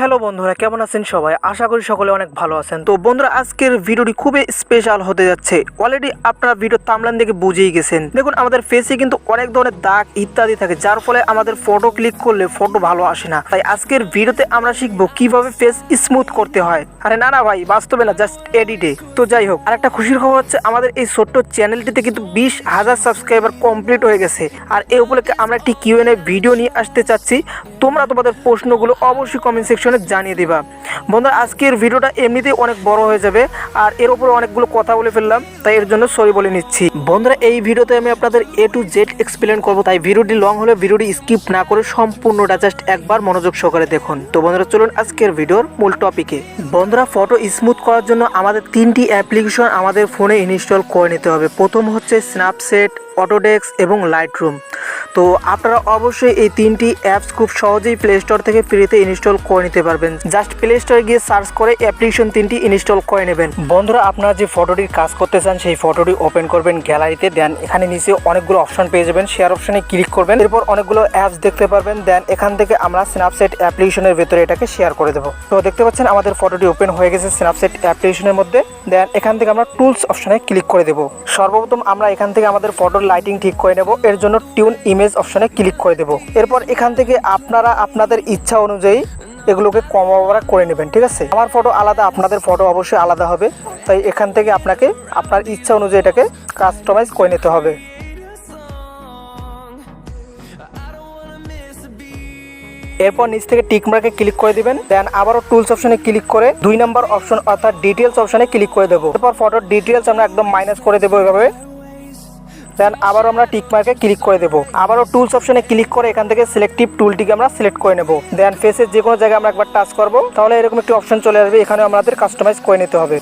Hello বন্ধুরা, কেমন আছেন সবাই? আশা করি সকলে অনেক ভালো আছেন। তো বন্ধুরা, আজকের ভিডিওটি খুবই স্পেশাল হতে যাচ্ছে। অলরেডি আপনারা ভিডিও থাম্বনেল দেখে বুঝেই গেছেন। দেখুন, আমাদের ফেসে কিন্তু অনেক ধরনের দাগ ইত্যাদি থাকে, যার ফলে আমাদের ফটো ক্লিক করলে ফটো ভালো আসে না। তাই আজকের ভিডিওতে আমরা শিখবো কিভাবে ফেস স্মুথ করতে হয়। আরে না না ভাই, বাস্তবে না, জাস্ট এডিটে। তো যাই হোক, আরেকটা খুশির খবর হচ্ছে আমাদের এই ছোট্ট চ্যানেলটিতে কিন্তু 20,000 সাবস্ক্রাইবার কমপ্লিট হয়ে গেছে। আর এই উপলক্ষে আমরা একটি কিউএনএ ভিডিও নিয়ে আসতে চাচ্ছি। তোমরা তোমাদের প্রশ্নগুলো অবশ্যই কমেন্ট সেকশনে জানিয়ে দিবা। বন্ধুরা, আজকের ভিডিওটা এমনিতেই অনেক বড় হয়ে যাবে, আর এর উপরে অনেকগুলো কথা বলে ফেললাম, তাই এর জন্য সরি বলে নিচ্ছি। বন্ধুরা, এই ভিডিওতে আমি আপনাদের A to Z এক্সপ্লেন করবো, তাই ভিডিওটি লং হলে ভিডিওটি স্কিপ না করে সম্পূর্ণটা জাস্ট একবার মনোযোগ সহকারে দেখুন। তো বন্ধুরা, চলুন আজকের ভিডিওর মূল টপিকে। বন্ধুরা, ফটো স্মুথ করার জন্য আমাদের 3টি অ্যাপ্লিকেশন আমাদের ফোনে ইনস্টল করে নিতে হবে। প্রথম হচ্ছে স্ন্যাপসিড, অটোডেস্ক এবং লাইটরুম। তো আপনারা অবশ্যই এই 3টি অ্যাপস খুব সহজেই প্লে স্টোর থেকে ফ্রিতে ইনস্টল করে নিতে পারবেন। জাস্ট প্লে স্টোরে গিয়ে সার্চ করে অ্যাপ্লিকেশন 3টি ইনস্টল করে নেবেন। বন্ধুরা, আপনারা যে ফটোটির কাজ করতে চান সেই ফটোটি ওপেন করবেন গ্যালারিতে। দেন এখানে নিচে অনেকগুলো অপশন পেয়ে যাবেন, শেয়ার অপশনে ক্লিক করবেন। এরপর অনেকগুলো অ্যাপস দেখতে পারবেন। দেন এখান থেকে আমরা স্ন্যাপসিড অ্যাপ্লিকেশনের ভেতরে এটাকে শেয়ার করে দেবো। তো দেখতে পাচ্ছেন আমাদের ফটোটি ওপেন হয়ে গেছে স্ন্যাপসিড অ্যাপ্লিকেশনের মধ্যে। দেন এখান থেকে আমরা টুলস অপশনে ক্লিক করে দেবো। সর্বপ্রথম আমরা এখান থেকে আমাদের ফটোর লাইটিং ঠিক করে নেব। এর জন্য টিউন ইমেজ অপশনে ক্লিক করে দেব। এরপর এখান থেকে আপনারা আপনাদের ইচ্ছা অনুযায়ী এগুলোকে কম ওভার করে নেবেন, ঠিক আছে? আমার ফটো আলাদা, আপনাদের ফটো অবশ্যই আলাদা হবে, তাই এখান থেকে আপনাকে আপনার ইচ্ছা অনুযায়ী এটাকে কাস্টমাইজ করে নিতে হবে। এরপর নিচ থেকে টিক মার্কে ক্লিক করে দিবেন। দেন আবারও টুলস অপশনে ক্লিক করে 2 নম্বর অপশন অর্থাৎ ডিটেলস অপশনে ক্লিক করে দেবো। এরপর ফটোর ডিটেলস আমরা একদম মাইনাস করে দেবো এভাবে। দেন আবারও আমরা টিক মার্কে ক্লিক করে দেবো। আবারও টুলস অপশনে ক্লিক করে এখান থেকে সিলেক্টিভ টুলটিকে আমরা সিলেক্ট করে নেব। দেন ফেসের যে কোনো জায়গায় আমরা একবার টাচ করব, তাহলে এরকম একটি অপশন চলে আসবে। এখানে আমাদের কাস্টমাইজ করে নিতে হবে।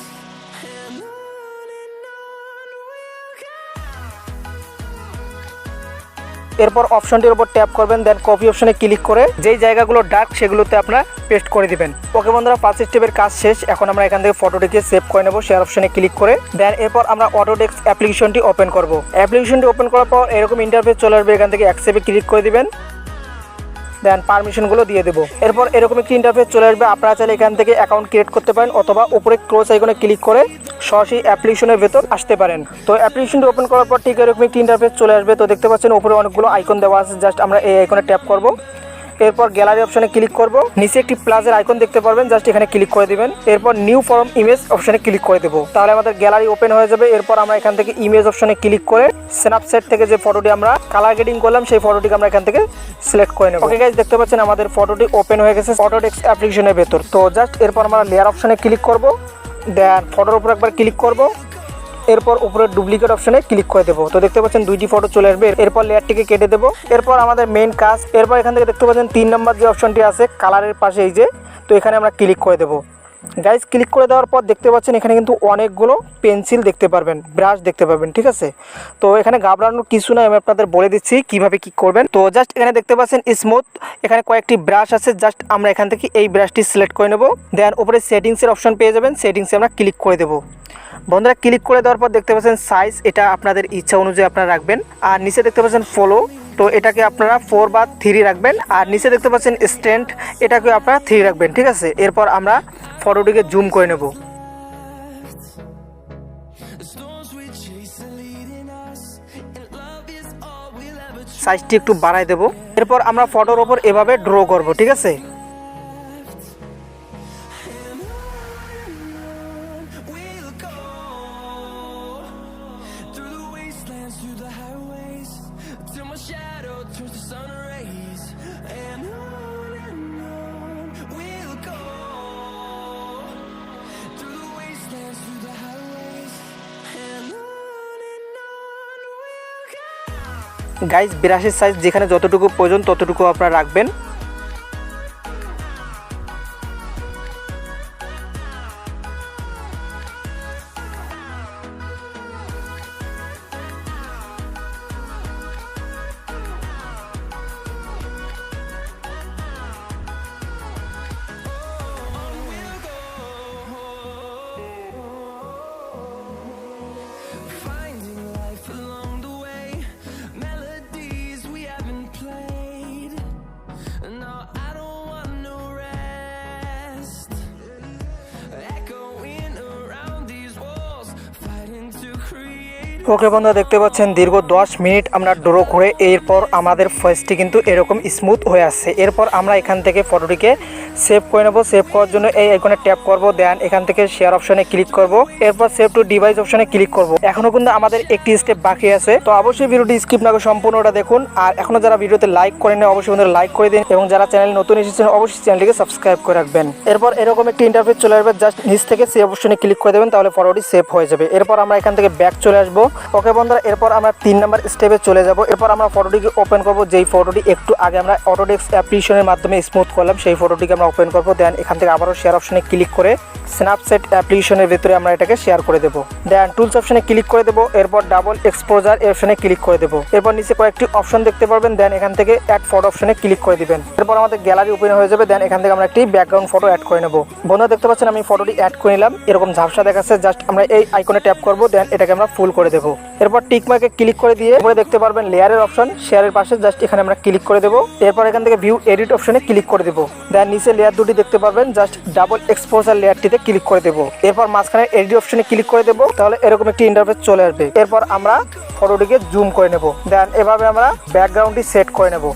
এরপর অপশনটির উপর ট্যাপ করবেন। দেন কপি অপশনে ক্লিক করে যেই জায়গাগুলো ডার্ক সেগুলোতে আপনারা পেস্ট করে দিবেন। ওকে বন্ধুরা, ফার্স্ট স্টেপের কাজ শেষ। এখন আমরা এখান থেকে ফটোটিকে সেভ করে নেব শেয়ার অপশনে ক্লিক করে। দেন এরপর আমরা অটোডেস্ক অ্যাপ্লিকেশনটি ওপেন করব। অ্যাপ্লিকেশনটি ওপেন করার পর এরকম ইন্টারফেস চলে আসবে। এখান থেকে অ্যাকসেপ্টে ক্লিক করে দিবেন। দেন পারমিশনগুলো দিয়ে দেবো। এরপর এরকম একটি ইন্টারফেস চলে আসবে। আপনারা চাইলে এখান থেকে অ্যাকাউন্ট ক্রিয়েট করতে পারেন, অথবা উপরে ক্লোজ আইকনে ক্লিক করে সরাসরি অ্যাপ্লিকেশনের ভেতর আসতে পারেন। তো অ্যাপ্লিকেশনটি ওপেন করার পর ঠিক এরকম একটি ইন্টারফেস চলে আসবে। তো দেখতে পাচ্ছেন উপরে অনেকগুলো আইকন দেওয়া আছে, জাস্ট আমরা এই আইকনে ট্যাপ করব। এরপর গ্যালারি অপশনে ক্লিক করব। নিচে একটি প্লাসের আইকন দেখতে পারবেন, জাস্ট এখানে ক্লিক করে দিবেন। এরপর নিউ ফর্ম ইমেজ অপশনে ক্লিক করে দেবো, তাহলে আমাদের গ্যালারি ওপেন হয়ে যাবে। এরপর আমরা এখান থেকে ইমেজ অপশনে ক্লিক করে স্ন্যাপসিড থেকে যে ফটোটি আমরা কালার গ্রেডিং করলাম সেই ফটোটিকে আমরা এখান থেকে সিলেক্ট করে নেব। ওকে গাইস, দেখতে পাচ্ছেন আমাদের ফটোটি ওপেন হয়ে গেছে অটোডেস্ক অ্যাপ্লিকেশনের ভেতর। তো জাস্ট এরপর আমরা লেয়ার অপশনে ক্লিক করব। দেন ফটোর উপর একবার ক্লিক করব। এরপর উপরে ডুপ্লিকেট অপশনে ক্লিক করে দেবো। তো দেখতে পাচ্ছেন 2টি ফটো চলে আসবে। এরপর লেয়ারটিকে কেটে দেবো। এরপর আমাদের মেইন কাজ। এরপর এখান থেকে দেখতে পাচ্ছেন 3 নম্বর যে অপশনটি আছে কালারের পাশে, এই যে, তো এখানে আমরা ক্লিক করে দেবো। গাইস, ক্লিক করে দেওয়ার পর দেখতে পাচ্ছেন এখানে কিন্তু অনেকগুলো পেন্সিল দেখতে পারবেন, ব্রাশ দেখতে পাবেন, ঠিক আছে? তো এখানে ঘাবড়ানোর কিছু নয়, আমি আপনাদের বলে দিচ্ছি কিভাবে কি করবেন। তো জাস্ট এখানে দেখতে পাচ্ছেন স্মুথ, এখানে কয়েকটি ব্রাশ আছে। জাস্ট আমরা এখান থেকে এই ব্রাশটি সিলেক্ট করে নেব। দেন উপরে সেটিংসের অপশন পেয়ে যাবেন, সেটিংসে আমরা ক্লিক করে দেবো। বন্ধুরা, ক্লিক করে দেওয়ার পর দেখতে পাচ্ছেন সাইজ, এটা আপনাদের ইচ্ছা অনুযায়ী আপনারা রাখবেন। আর নিচে দেখতে পাচ্ছেন ফলো, তো এটাকে আপনারা 4 বা 3 রাখবেন। আর নিচে দেখতে পাচ্ছেন স্ট্যান্ড, এটাকে আপনারা 3 রাখবেন, ঠিক আছে? এরপর আমরা ফটোটিকে জুম করে নেব। সাইজটি একটু বাড়াই দেব। এরপর আমরা ফটোর ওপর এভাবে ড্র করব, ঠিক আছে? গাইস, ব্রাশের সাইজ যেখানে যতটুকু প্রয়োজন ততটুকু আপনারা রাখবেন। ওকে বন্ধুরা, দেখতে পাচ্ছেন দীর্ঘ 10 মিনিট আমরা ড্র করে এরপর আমাদের ফেসটি কিন্তু এরকম স্মুথ হয়ে আসছে। এরপর আমরা এখান থেকে ফটোটিকে সেভ করে নেব। সেভ করার জন্য এই আইকনে ট্যাপ করব, দেন এখান থেকে শেয়ার অপশনে ক্লিক করব, এরপর সেভ টু ডিভাইস অপশনে ক্লিক করব। এখনো কিন্তু আমাদের একটি স্টেপ বাকি আছে, তো অবশ্যই ভিডিওটি স্কিপ না করে সম্পূর্ণটা দেখুন। আর এখনো যারা ভিডিওতে লাইক করেন না অবশ্যই বন্ধুরা লাইক করে দিন, এবং যারা চ্যানেল নতুন এসেছেন অবশ্যই চ্যানেলটিকে সাবস্ক্রাইব করে রাখবেন। এরপর এরকম একটি ইন্টারফেস চলে আসবে, জাস্ট নিচ থেকে সেভ অপশনে ক্লিক করে দেবেন, তাহলে ফটোটি সেভ হয়ে যাবে। এরপর আমরা এখান থেকে ব্যাক চলে আসবো। ওকে বন্ধুরা, এরপর আমরা 3 নাম্বার স্টেপে চলে যাব। এরপর আমরা ফটোটিকে ওপেন করব, যেই ফটোটি একটু আগে আমরা অটোডেস্ক অ্যাপ্লিকেশনের মাধ্যমে স্মুথ করলাম সেই ফটোটিকে আমরা ওপেন করব। দেন এখান থেকে আবারও শেয়ার অপশনে ক্লিক করে স্ন্যাপসিড অ্যাপ্লিকেশনের ভিতরে আমরা এটাকে শেয়ার করে দেব। দেন টুলস অপশনে ক্লিক করে দেব, এরপর ডাবল এক্সপোজার অপশনে ক্লিক করে দেব। এরপর নিচে কয়েকটি অপশন দেখতে পারবেন, দেন এখান থেকে অ্যাড ফটো অপশনে ক্লিক করে দিবেন। এরপর আমাদের গ্যালারি ওপেন হয়ে যাবে। দেন এখান থেকে আমরা একটি ব্যাকগ্রাউন্ড ফটো অ্যাড করে নেব। বন্ধুরা দেখতে পাচ্ছেন আমি ফটোটি অ্যাড করে নিলাম, এরকম ঝাপসা দেখাচ্ছে। জাস্ট আমরা এই আইকনে ট্যাপ করব, দেন এটাকে আমরা ফুল করে দেব। এরপর টিক মার্কে ক্লিক করে দিয়ে উপরে দেখতে পারবেন লেয়ারের অপশন, শেয়ারের পাশে জাস্ট এখানে আমরা ক্লিক করে দেব। এরপর এখান থেকে ভিউ এডিট অপশনে ক্লিক করে দেব। দেন নিচে লেয়ার দুটি দেখতে পারবেন, জাস্ট ডাবল এক্সপোজার লেয়ারটিতে ক্লিক করে দেব। এরপর মাঝখানে এডিট অপশনে ক্লিক করে দেব, তাহলে এরকম একটি ইন্টারফেস চলে আসবে। এরপর আমরা ফটোটিকে জুম করে নেব। দেন এভাবে আমরা ব্যাকগ্রাউন্ডটি সেট করে নেব।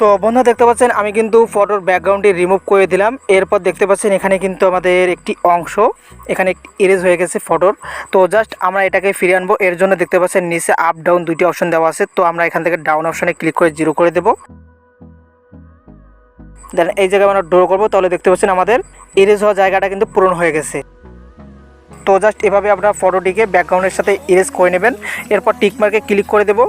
তো বন্ধুরা দেখতে পাচ্ছেন আমি কিন্তু ফটোর ব্যাকগ্রাউন্ডটি রিমুভ করে দিলাম। এরপর দেখতে পাচ্ছেন এখানে কিন্তু আমাদের একটি অংশ এখানে ইরেজ হয়ে গেছে ফটোর। তো জাস্ট আমরা এটাকে ফিরিয়ে আনবো। এর জন্য দেখতে পাচ্ছেন নিচে আপ ডাউন দুইটি অপশন দেওয়া আছে, তো আমরা এখান থেকে ডাউন অপশনে ক্লিক করে 0 করে দেব। দেন এই জায়গায় আমরা ড্র করবো, তাহলে দেখতে পাচ্ছেন আমাদের ইরেজ হওয়া জায়গাটা কিন্তু পূরণ হয়ে গেছে। তো জাস্ট এভাবে আপনারা ফটোটিকে ব্যাকগ্রাউন্ডের সাথে ইরেজ করে নেবেন। এরপর টিক মার্কে ক্লিক করে দেব।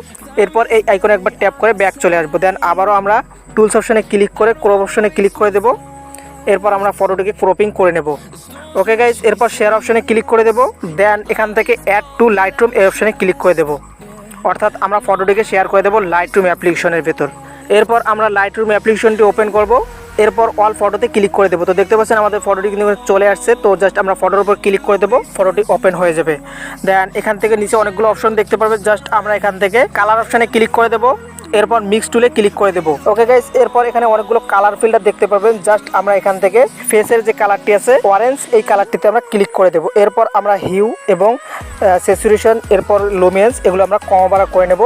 এরপর এই আইকনে একবার ট্যাপ করে ব্যাক চলে আসবো। দেন আবারও আমরা টুলস অপশনে ক্লিক করে ক্রপ অপশনে ক্লিক করে দেব। এরপর আমরা ফটোটিকে ক্রপিং করে নেব। ওকে গাইজ, এরপর শেয়ার অপশনে ক্লিক করে দেব। দেন এখান থেকে অ্যাড টু লাইটরুম এই অপশনে ক্লিক করে দেব, অর্থাৎ আমরা ফটোটিকে শেয়ার করে দেব লাইটরুম অ্যাপ্লিকেশনের ভেতর। এরপর আমরা লাইটরুম অ্যাপ্লিকেশনটি ওপেন করব। এরপর অল ফটোতে ক্লিক করে দেবো। তো দেখতে পাচ্ছেন আমাদের ফটোটি কিন্তু চলে আসছে। তো জাস্ট আমরা ফটোর উপর ক্লিক করে দেবো, ফটোটি ওপেন হয়ে যাবে। দেন এখান থেকে নিচে অনেকগুলো অপশন দেখতে পারবেন, জাস্ট আমরা এখান থেকে কালার অপশানে ক্লিক করে দেবো। এরপর মিক্স টুলে ক্লিক করে দেবো। ওকে গাইস, এরপর এখানে অনেকগুলো কালার ফিল্টার দেখতে পাবেন, জাস্ট আমরা এখান থেকে ফেসের যে কালারটি আছে অরেঞ্জ, এই কালারটিতে আমরা ক্লিক করে দেবো। এরপর আমরা হিউ এবং স্যাচুরেশন, এরপর লুমিনেন্স, এগুলো আমরা কম বাড়া করে নেব।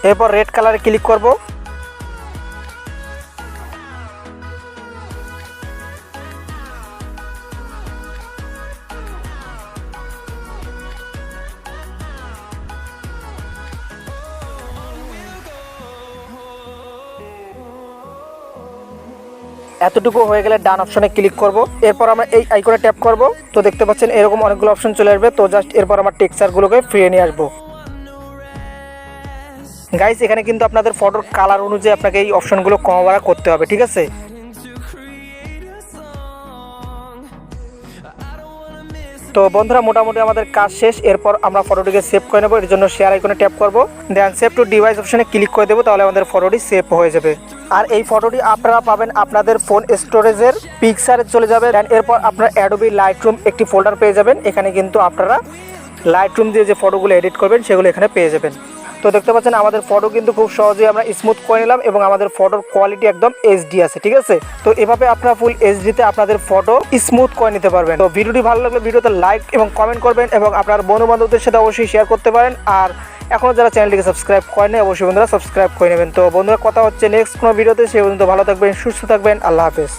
এরপর রেড কালারে ক্লিক করব। এতটুকু হয়ে গেলে ডান অপশনে ক্লিক করব। এরপর আমরা এই আইকনে ট্যাপ করব। তো দেখতে পাচ্ছেন এরকম অনেকগুলো অপশন চলে আসবে। তো জাস্ট এরপর আমার টেক্সচারগুলোকে ফিরিয়ে নিয়ে আসবো। গাইস, এখানে কিন্তু আপনাদের ফটোর কালার অনুযায়ী আপনাকে এই অপশনগুলো কম বাড়া করতে হবে, ঠিক আছে। তো বন্ধুরা মোটামুটি আমাদের কাজ শেষ। এরপর আমরা ফটোটিকে সেভ করে নেব। এর জন্য শেয়ার আইকনে ট্যাপ করব। দেন সেভ টু ডিভাইস অপশনে ক্লিক করে দেবো, তাহলে আমাদের ফটোটি সেভ হয়ে যাবে। আর এই ফটোটি আপনারা পাবেন আপনাদের ফোন স্টোরেজের পিকচারে চলে যাবে। দেন এরপর আপনার অ্যাডোবি লাইটরুম একটি ফোল্ডার পেয়ে যাবেন। এখানে কিন্তু আপনারা লাইটরুম দিয়ে যে ফটোগুলো এডিট করবেন সেগুলো এখানে পেয়ে যাবেন। তো দেখতে পাচ্ছেন আমাদের ফটো কিন্তু খুব সহজেই আমরা স্মুথ করে নিলাম, এবং আমাদের ফটোর কোয়ালিটি একদম এইচডি আছে, ঠিক আছে। তো এভাবে আপনারা ফুল এইচডিতে আপনাদের ফটো স্মুথ করে নিতে পারবেন। তো ভিডিওটি ভালো লাগলে ভিডিওতে লাইক এবং কমেন্ট করবেন, এবং আপনার বন্ধু বান্ধবদের সাথে অবশ্যই শেয়ার করতে পারেন। আর এখনও যারা চ্যানেলটিকে সাবস্ক্রাইব করেন অবশ্যই বন্ধুরা সাবস্ক্রাইব করে নেবেন। তো বন্ধুরা কথা হচ্ছে নেক্সট কোনো ভিডিওতে। সেই পর্যন্ত ভালো থাকবেন, সুস্থ থাকবেন, আল্লাহ হাফেজ।